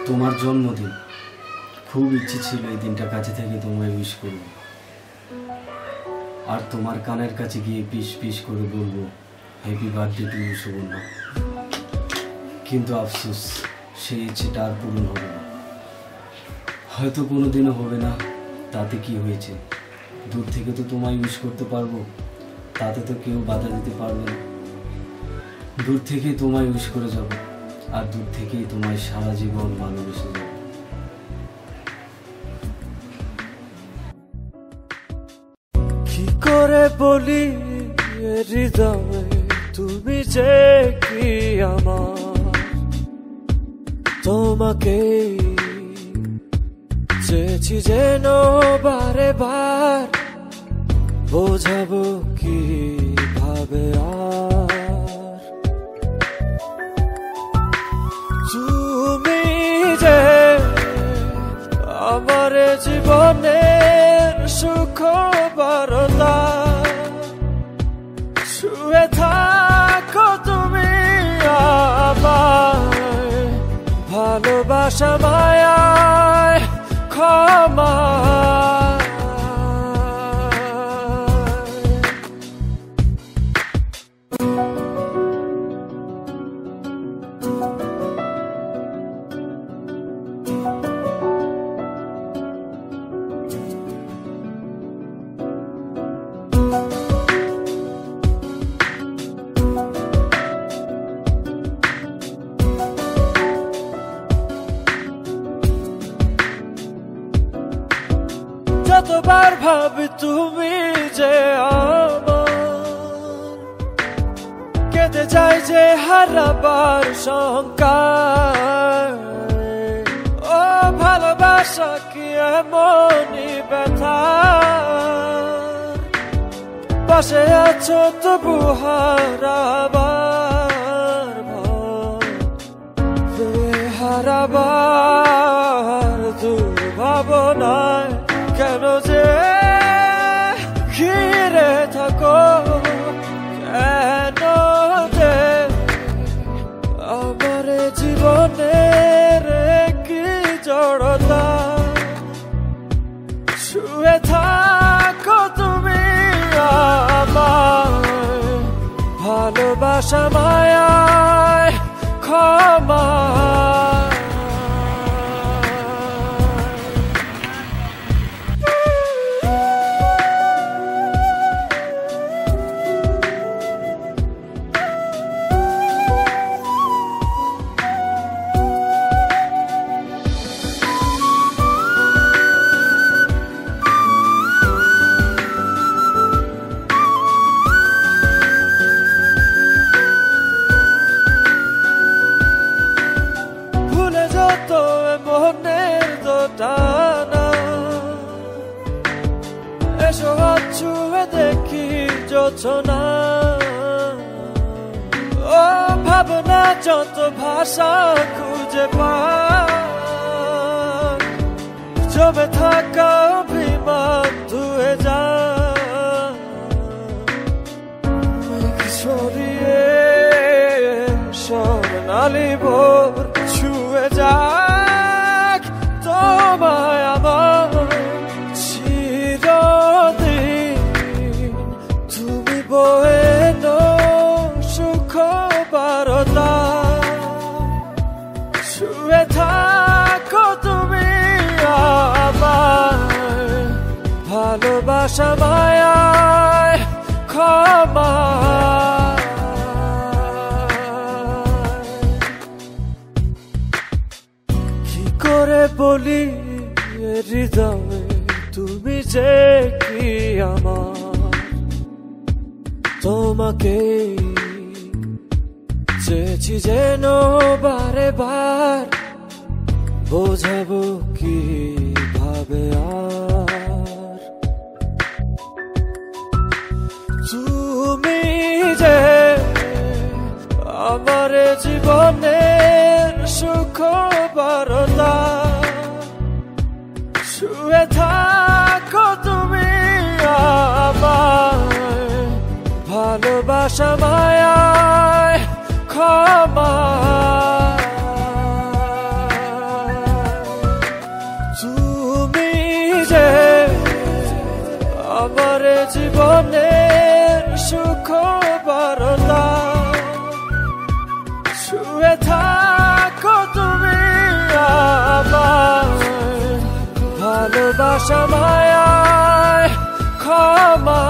তোমার জন্মদিন, খুব ইচ্ছে ছিল এই দিনটা কাছে থেকে তোমায় উইশ করব, আর তোমার কানের কাছে গিয়ে পিস পিস করে বলবো happy birthday to you Subarna. কিন্তু আফসোস, সেই ইচ্ছেটা আর পূরণ হবে না, হয়তো কোনোদিনও হবে না। তাতে কি হয়েছে, দূর থেকে তো তোমায় উইশ করতে পারবো, তাতে তো কেউ বাধা দিতে পারবে না। দূর থেকে তোমায় উইশ করে যাব, আর দূর থেকেই তোমায় সারা জীবন ভালোবেসে যাব। কি করে বলি হৃদয়ে তুমি যে কি আমার, তোমাকে চেয়েছি যেন বারে বার, বোঝাবো কি ভাবে আর। তুমি যে আমার জীবনের সুখ বারতা, শুয়ে থাকো তুমি আমায়, ভালোবাসা মায়ায় ক্ষমা। যতবার ভাবি তুমি যে আমার, কেঁদে যায় যে হারাবার শঙ্কায়। ও ভালোবাসা কি এমনই ব্যথা, পাশে আছো তবু হারাবার ভয়, হারাবার দুর্ভাবনায় কেন যে ঘিরে থাকো, কেন যে আমার জীবনের কি জড়তা, শুয়ে থাকো তুমি আমায়, ভালোবাসা মায়ায় ক্ষমা। মনের দোটানা এসো ছুঁয়ে দেখি যোছনা, ও ভাবনা যত ভাষা খুঁজে পায়, জমে থাকা অভিমান ধুয়ে যায়, সরিয়ে স্বর্ণালী ভোর ছুঁয়ে যাক তোমায় আমার চিরদিন, তুমি বয়ে সুখ বারতা, শুয়ে থাকো তুমি আমায়, ভালোবাসা মায়ায় ক্ষমা। করে বলি হৃদয়ে তুমি যে কি আমার, তোমাকে চেয়েছি যেন বারে বার, বোঝাবো কি ভাবে আর। তুমি যে আমার জীবনের সুখ বারতা, শুয়ে থাকো তুমি আমায়, ভালোবাসা মায়ায় ক্ষমা। ভালোবাসা মায়ায় ক্ষমা